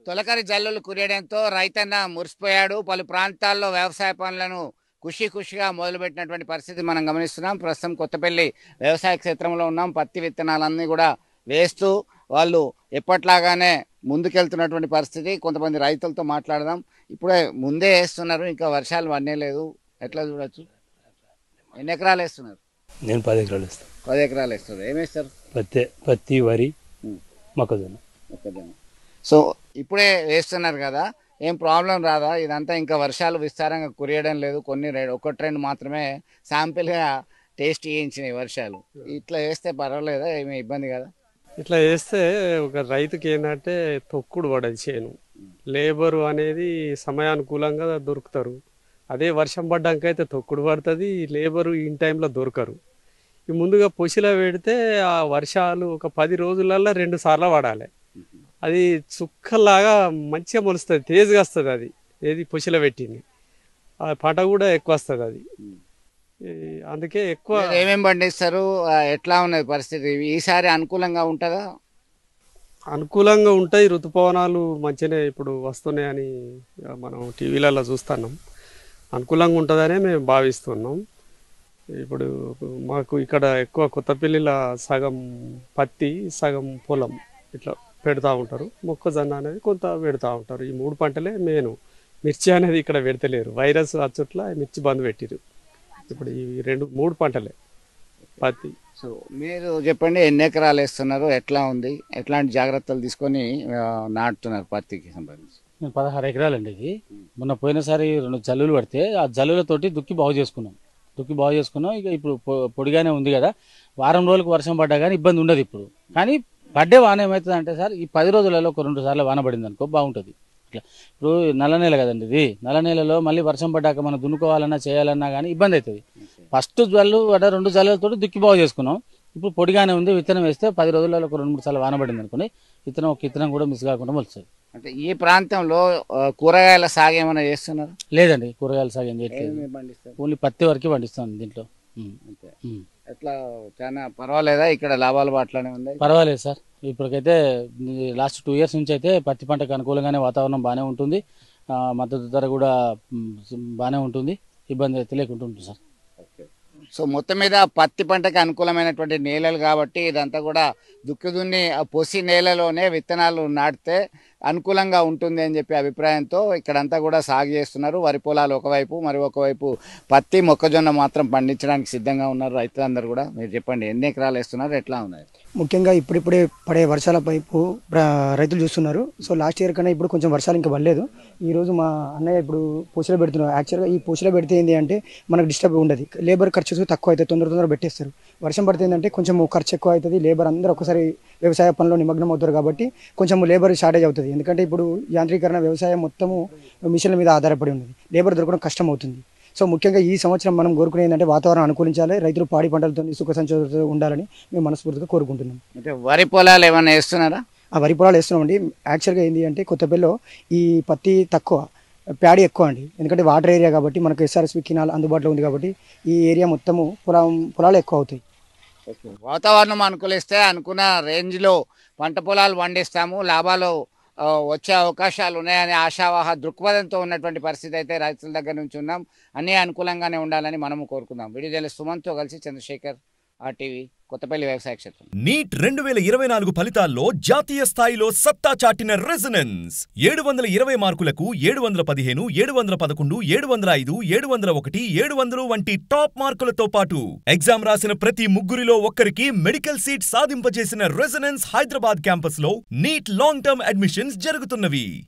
తొలకరి జల్లులు కురియడంతో రైతన్న మురిసిపోయాడు. పలు ప్రాంతాల్లో వ్యవసాయ పనులను ఖుషిగా మొదలుపెట్టినటువంటి పరిస్థితి మనం గమనిస్తున్నాం. ప్రస్తుతం కొత్తపల్లి వ్యవసాయ క్షేత్రంలో ఉన్నాం. పత్తి విత్తనాలన్నీ కూడా వేస్తూ వాళ్ళు ఎప్పట్లాగానే ముందుకెళ్తున్నటువంటి పరిస్థితి. కొంతమంది రైతులతో మాట్లాడదాం. ఇప్పుడే ముందే వేస్తున్నారు, ఇంకా వర్షాలు పడలేదు. ఎట్లా చూడొచ్చు? ఎన్ని ఎకరాలు వేస్తున్నారు? నేను 10 ఎకరాలు వేస్తాను. 10 ఎకరాలు వేస్తారు. ఏమేస్తారు? పత్తి, వరి, మొక్కజొన్న. సో ఇప్పుడే వేస్తున్నారు కదా, ఏం ప్రాబ్లం రాదా? ఇదంతా ఇంకా వర్షాలు విస్తారంగా కురియడం లేదు. కొన్ని ఒకటి రెండు మాత్రమే శాంపిల్గా టేస్ట్ చేయించినాయి వర్షాలు. ఇట్లా వేస్తే పర్వాలేదా? ఏమీ ఇబ్బంది కదా? ఇట్లా వేస్తే ఒక రైతుకి ఏంటంటే తొక్కుడు పడదు చేను. లేబరు అనేది సమయానుకూలంగా దొరుకుతారు. అదే వర్షం పడ్డాకైతే తొక్కుడు పడుతుంది, లేబరు ఇన్ టైంలో దొరకరు. ఈ ముందుగా పొసిలో పెడితే ఆ వర్షాలు ఒక 10 రోజులలో 2 సార్లు పడాలి. అది చుక్కలాగా మంచిగా మొలుస్తుంది, తేజ్గా వస్తుంది. అది ఏది పొసిలో పెట్టింది ఆ పంట కూడా ఎక్కువ వస్తుంది. అది అందుకే ఎక్కువ. ఏమేమి పండిస్తారు? ఎట్లా ఉన్నది పరిస్థితి? ఈసారి అనుకూలంగా ఉంటుందా? అనుకూలంగా ఉంటాయి. ఋతుపవనాలు మంచిగానే ఇప్పుడు వస్తున్నాయని మనం టీవీలలో చూస్తున్నాం. అనుకూలంగా ఉంటుందనే మేము భావిస్తున్నాం. ఇప్పుడు మాకు ఇక్కడ ఎక్కువ కొత్తపల్లిలో సగం పత్తి, సగం పొలం ఇట్లా పెడతా ఉంటారు. మొక్కజొన్న అనేది కొంత పెడతా ఉంటారు. ఈ 3 పంటలే మెయిన్. మిర్చి అనేది ఇక్కడ పెడతలేరు, వైరస్ అచ్చుట్ల మిర్చి బంద్ పెట్టిరు. ఇప్పుడు ఈ 3 పంటలే పత్తి. సో మీరు చెప్పండి, ఎన్ని ఎకరాలు వేస్తున్నారు? ఎట్లా ఉంది? ఎట్లాంటి జాగ్రత్తలు తీసుకొని నాటుతున్నారు పత్తికి సంబంధించి? 16 ఎకరాలు అండి. ఇది మొన్న పోయినసారి 2 జల్లులు పడితే ఆ జల్లులతోటి దుక్కి బాగు చేసుకున్నాం. ఇక ఇప్పుడు పొడిగానే ఉంది కదా, వారం రోజులకు వర్షం పడ్డా కానీ ఇబ్బంది ఉండదు ఇప్పుడు. కానీ పడ్డే వాన ఏమవుతుంది అంటే సార్, ఈ 10 రోజులలో ఒక 2 సార్లు వాన పడింది అనుకో బాగుంటుంది. ఇట్లా ఇప్పుడు నల్ల నేల కదండి ఇది. నల్ల నేలలో మళ్ళీ వర్షం పడ్డాక మనం దున్నుకోవాలన్నా చేయాలన్నా కానీ ఇబ్బంది అవుతుంది. ఫస్ట్ జల్లు 2 జల్లులతో దుక్కి బాగు చేసుకున్నాం. ఇప్పుడు పొడిగానే ఉంది. విత్తనం వేస్తే 10 రోజులలో ఒక 2-3 సార్లు వాన పడింది అనుకుని విత్తనం కూడా మిస్ కాకుండా మొలుస్తుంది. అంటే ఈ ప్రాంతంలో కూరగాయల సాగు ఏమైనా చేస్తున్నారు? లేదండి, కూరగాయల సాగు ఏం చేయట్లేదు. ఓన్లీ పత్తి వరకు పండిస్తాను దీంట్లో. ఎట్లా చాలా పర్వాలేదా? ఇక్కడ లాభాలు అట్లానే ఉంది? పర్వాలేదు సార్. ఇప్పటికైతే లాస్ట్ 2 ఇయర్స్ నుంచి అయితే పత్తి పంటకు అనుకూలంగానే వాతావరణం బాగానే ఉంటుంది. మద్దతు ధర కూడా బాగానే ఉంటుంది. ఇబ్బంది అయితే లేకుండా ఉంటుంది సార్. సో మొత్తం మీద పత్తి పంటకి అనుకూలమైనటువంటి నేలలు కాబట్టి ఇదంతా కూడా దున్ని పొసి నేలలోనే విత్తనాలు నాటితే అనుకూలంగా ఉంటుంది అని చెప్పి అభిప్రాయంతో ఇక్కడంతా కూడా సాగు చేస్తున్నారు. వరి పొలాలు ఒకవైపు, మరి ఒకవైపు పత్తి, మొక్కజొన్న మాత్రం పండించడానికి సిద్ధంగా ఉన్నారు రైతులందరూ కూడా. మీరు చెప్పండి, ఎన్ని ఎకరాలు వేస్తున్నారు? ఎట్లా ఉన్నాయి? ముఖ్యంగా ఇప్పుడిప్పుడే పడే వర్షాల వైపు రైతులు చూస్తున్నారు. సో లాస్ట్ ఇయర్ కన్నా ఇప్పుడు కొంచెం వర్షాలు ఇంకా పడలేదు. ఈరోజు మా అన్నయ్య ఇప్పుడు పూసలో పెడుతున్నారు. యాక్చువల్గా ఈ పూసలో పెడితే ఏంటి అంటే మనకు డిస్టర్బ్ ఉండదు, లేబర్ ఖర్చు తక్కువ అవుతుంది, తొందర పెట్టేస్తారు. వర్షం పడితే ఏంటంటే కొంచెం ఖర్చు ఎక్కువ అవుతుంది, లేబర్ అందరూ ఒకసారి వ్యవసాయ పనిలో నిమగ్నం అవుతారు కాబట్టి కొంచెం లేబర్ షార్టేజ్ అవుతుంది. ఎందుకంటే ఇప్పుడు యాంత్రీకరణ వ్యవసాయం మొత్తము మిషన్ల మీద ఆధారపడి ఉన్నది, లేబర్ దొరకడం కష్టం అవుతుంది. సో ముఖ్యంగా ఈ సంవత్సరం మనం కోరుకునేది ఏంటంటే వాతావరణం అనుకూలించాలి, రైతులు పాడి పంటలతో సుఖ సంతోషాలతో ఉండాలని మేము మనస్ఫూర్తిగా కోరుకుంటున్నాం. అంటే వరి పొలాలు ఏమైనా వేస్తున్నారా? ఆ వరి పొలాలు వేస్తున్నామండి. యాక్చువల్గా ఏంటి అంటే కొత్తపల్లిలో ఈ పత్తి తక్కువ, ప్యాడీ ఎక్కువ అండి. ఎందుకంటే వాటర్ ఏరియా కాబట్టి మనకు ఎస్ఆర్ఎస్పి కెనాల్ అందుబాటులో ఉంది కాబట్టి ఈ ఏరియా మొత్తము పొలాలు ఎక్కువ అవుతాయి. వాతావరణం అనుకూలిస్తే అనుకున్న రేంజ్లో పంట పొలాలు పండిస్తాము, లాభాలు వచ్చే అవకాశాలు ఉన్నాయని ఆశావాహ దృక్పథంతో ఉన్నటువంటి పరిస్థితి అయితే రైతుల దగ్గర నుంచి ఉన్నాం. అన్నీ అనుకూలంగానే ఉండాలని మనము కోరుకుందాం. వీడియో జర్నలిస్ట్ సుమన్తో కలిసి చంద్రశేఖర్, RTV, కొత్తపల్లి వ్యవసాయ క్షేత్రం. నీట్ 2024 ఫలితాల్లో జాతీయ స్థాయిలో సత్తా చాటిన రెజొనెన్స్ 720 మార్కులకు 715, 711, 705, 701, 700 వంటి టాప్ మార్కులతో పాటు ఎగ్జామ్ రాసిన ప్రతి ముగ్గురిలో ఒక్కరికి మెడికల్ సీట్ సాధింపజేసిన రెజొనెన్స్ హైదరాబాద్ క్యాంపస్ లో నీట్ లాంగ్ టర్మ్ అడ్మిషన్స్ జరుగుతున్నవి.